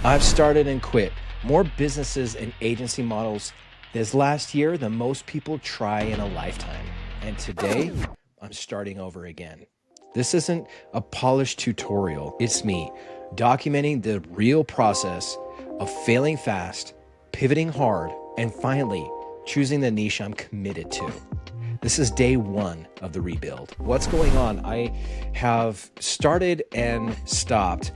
I've started and quit more businesses and agency models this last year than most people try in a lifetime. And today, I'm starting over again. This isn't a polished tutorial, it's me documenting the real process of failing fast, pivoting hard, and finally choosing the niche I'm committed to. This is day one of the rebuild. What's going on? I have started and stopped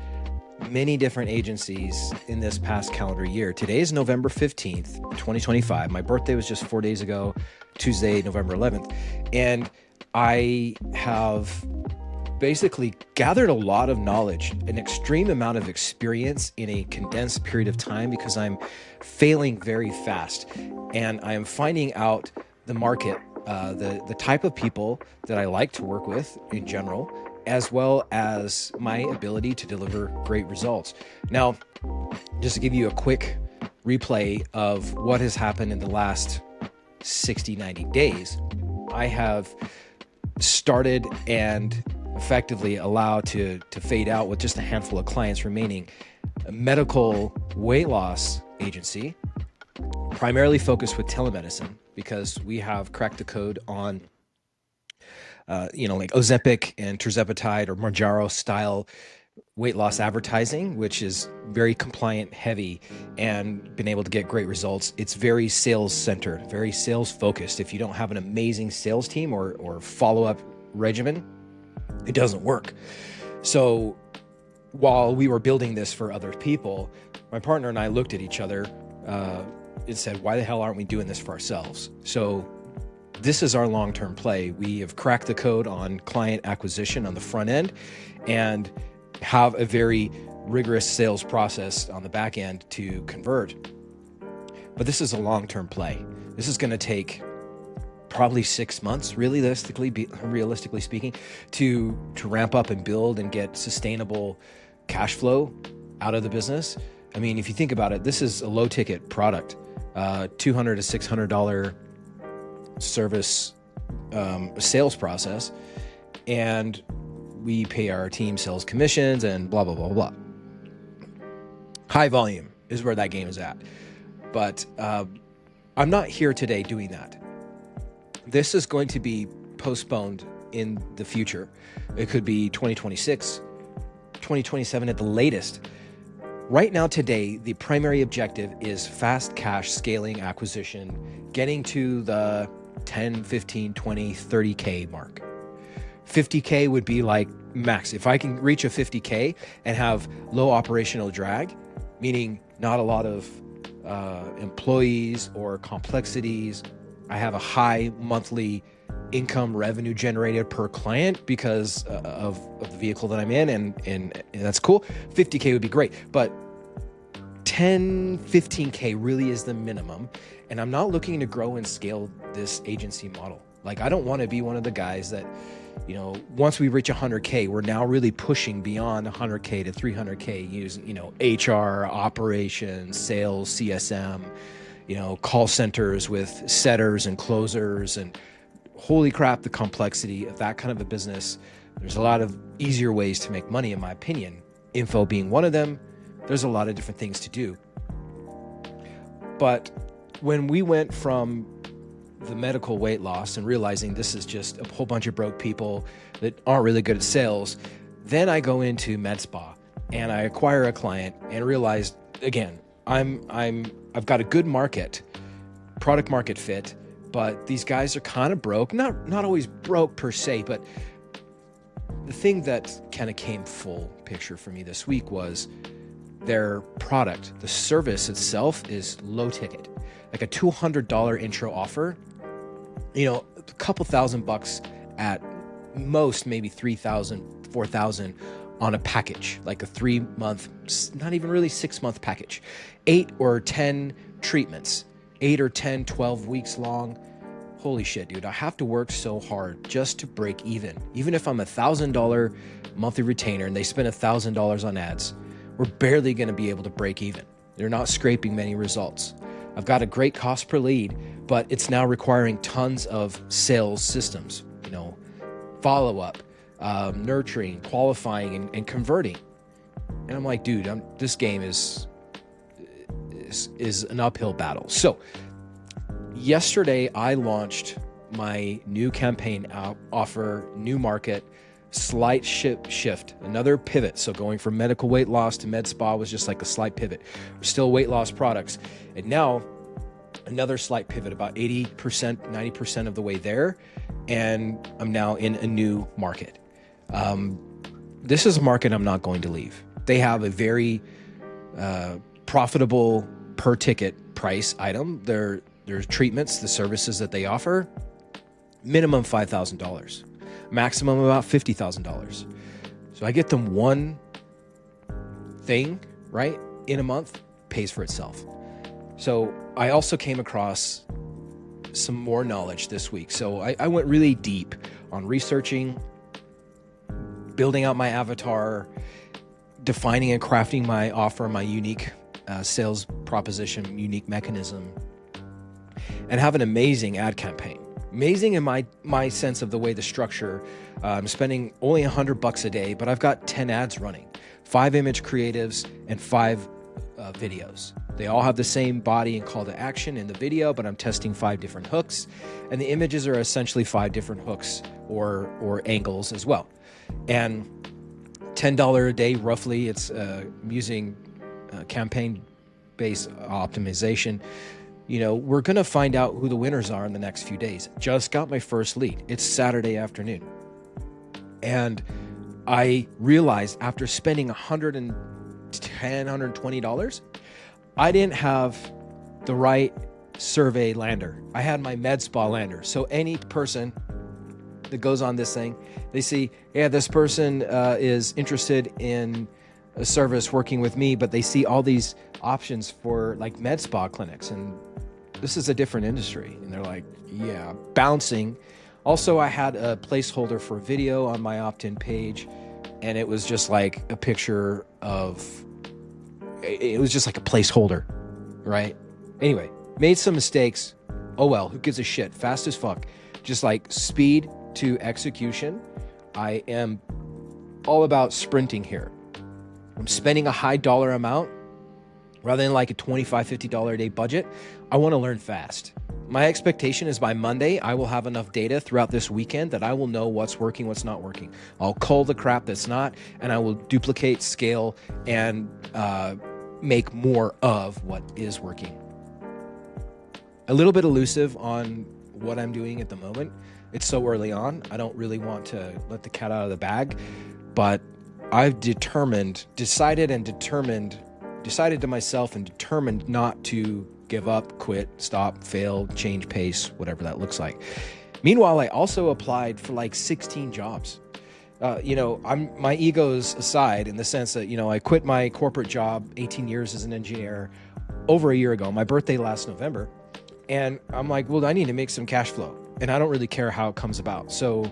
many different agencies in this past calendar year. Today is November 15th, 2025. My birthday was just 4 days ago, Tuesday, November 11th. And I have basically gathered a lot of knowledge, an extreme amount of experience in a condensed period of time because I'm failing very fast. And I am finding out the market, the type of people that I like to work with in general, as well as my ability to deliver great results. Now, just to give you a quick replay of what has happened in the last 60, 90 days, I have started and effectively allowed to fade out with just a handful of clients remaining. A medical weight loss agency, primarily focused with telemedicine, because we have cracked the code on like Ozempic and tirzepatide or Mounjaro style weight loss advertising, which is very compliant heavy and been able to get great results. It's very sales centered, very sales focused. If you don't have an amazing sales team or follow-up regimen, it doesn't work. So while we were building this for other people, my partner and I looked at each other and said, why the hell aren't we doing this for ourselves? So this is our long-term play. We have cracked the code on client acquisition on the front end and have a very rigorous sales process on the back end to convert. But this is a long-term play. This is going to take probably 6 months, realistically speaking, to ramp up and build and get sustainable cash flow out of the business. I mean, if you think about it, this is a low-ticket product, $200 to $600 service sales process, and we pay our team sales commissions and blah, blah, blah, blah. High volume is where that game is at. But I'm not here today doing that. This is going to be postponed in the future. It could be 2026, 2027 at the latest. Right now, today, the primary objective is fast cash scaling acquisition, getting to the 10, 15, 20, 30K mark. 50K would be like max. If I can reach a 50K and have low operational drag, meaning not a lot of employees or complexities, I have a high monthly income revenue generated per client because of the vehicle that I'm in, and that's cool. 50K would be great, but 10, 15K really is the minimum. And I'm not looking to grow and scale this agency model. Like, I don't want to be one of the guys that, once we reach 100K, we're now really pushing beyond 100K to 300K using, HR, operations, sales, CSM, call centers with setters and closers, and holy crap, the complexity of that kind of a business. There's a lot of easier ways to make money, in my opinion. Info being one of them. There's a lot of different things to do. But when we went from the medical weight loss and realizing this is just a whole bunch of broke people that aren't really good at sales, then I go into med spa and I acquire a client and realize, again, I've got a good product market fit, but these guys are kind of broke, not always broke per se, but the thing that kind of came full picture for me this week was their product. The service itself is low ticket, like a $200 intro offer, a couple $1,000 at most, maybe 3,000, 4,000 on a package, like a 3-month, not even really 6-month package, 8 or 10 treatments, 8 or 10, 12 weeks long. Holy shit, dude. I have to work so hard just to break even. Even if I'm $1,000 monthly retainer and they spend $1,000 on ads, we're barely going to be able to break even. They're not scraping many results. I've got a great cost per lead, but it's now requiring tons of sales systems, follow-up, nurturing, qualifying, and converting. And I'm like, dude, this game is is an uphill battle. So yesterday I launched my new campaign offer, new market, slight shift, another pivot. So going from medical weight loss to med spa was just like a slight pivot. We're still weight loss products. And now another slight pivot, about 80%, 90% of the way there. And I'm now in a new market. This is a market I'm not going to leave. They have a very profitable per ticket price item. Their treatments, the services that they offer, minimum $5,000, maximum about $50,000. So I get them one thing, right, in a month, pays for itself. So I also came across some more knowledge this week. So I went really deep on researching, building out my avatar, defining and crafting my offer, my unique sales proposition, unique mechanism, and have an amazing ad campaign. Amazing in my sense of the way the structure. I'm spending only $100 a day, but I've got 10 ads running, 5 image creatives and 5 videos. They all have the same body and call to action in the video, but I'm testing 5 different hooks, and the images are essentially 5 different hooks or angles as well. And $10 a day, roughly, it's using campaign-based optimization. You know, we're going to find out who the winners are in the next few days. Just got my first lead. It's Saturday afternoon. And I realized after spending $110, $120, I didn't have the right survey lander. I had my med spa lander. So any person that goes on this thing, they see, yeah, this person is interested in a service working with me, but they see all these options for like med spa clinics, and this is a different industry. And they're like, yeah, bouncing. Also, I had a placeholder for video on my opt-in page, and it was just like a picture of, it was just like a placeholder, right? Anyway, made some mistakes. Oh well, who gives a shit? Fast as fuck. Just like speed to execution. I am all about sprinting here. I'm spending a high dollar amount rather than like a $25, $50 a day budget. I want to learn fast. My expectation is by Monday, I will have enough data throughout this weekend that I will know what's working, what's not working. I'll cull the crap that's not, and I will duplicate, scale, and make more of what is working. A little bit elusive on what I'm doing at the moment. It's so early on. I don't really want to let the cat out of the bag, but I've decided to myself and determined not to give up, quit, stop, fail, change pace, whatever that looks like. Meanwhile, I also applied for like 16 jobs. My ego's aside in the sense that, I quit my corporate job, 18 years as an engineer, over a year ago, my birthday last November. And I'm like, well, I need to make some cash flow, and I don't really care how it comes about. So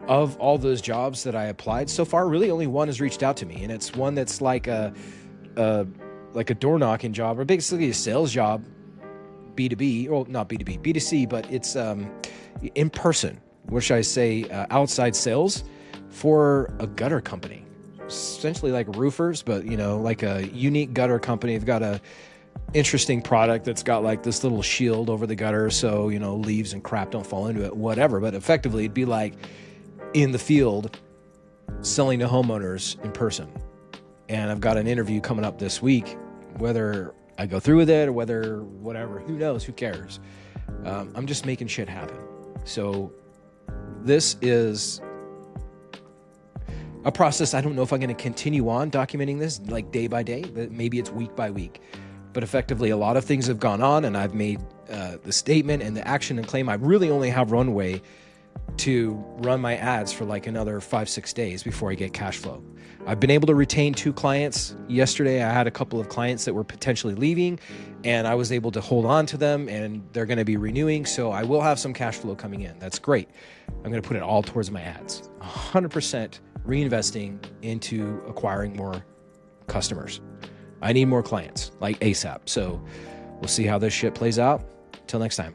of all those jobs that I applied so far, really only one has reached out to me, and it's one that's like a door knocking job, or basically a sales job, B2B, well, not B2B, B2C, but it's in person, which I say outside sales for a gutter company, essentially like roofers, but like a unique gutter company. They've got a interesting product that's got like this little shield over the gutter, so leaves and crap don't fall into it, whatever. But effectively, it'd be like in the field selling to homeowners in person. And I've got an interview coming up this week. Whether I go through with it or whatever, who knows? Who cares? I'm just making shit happen. So this is a process. I don't know if I'm going to continue on documenting this like day by day, but maybe it's week by week. But effectively, a lot of things have gone on, and I've made the statement and the action and claim. I really only have runway to run my ads for like another 5-6 days before I get cash flow. I've been able to retain 2 clients. Yesterday, I had a couple of clients that were potentially leaving, and I was able to hold on to them, and they're going to be renewing. So I will have some cash flow coming in. That's great. I'm going to put it all towards my ads, 100% reinvesting into acquiring more customers. I need more clients like ASAP. So we'll see how this shit plays out. Till next time.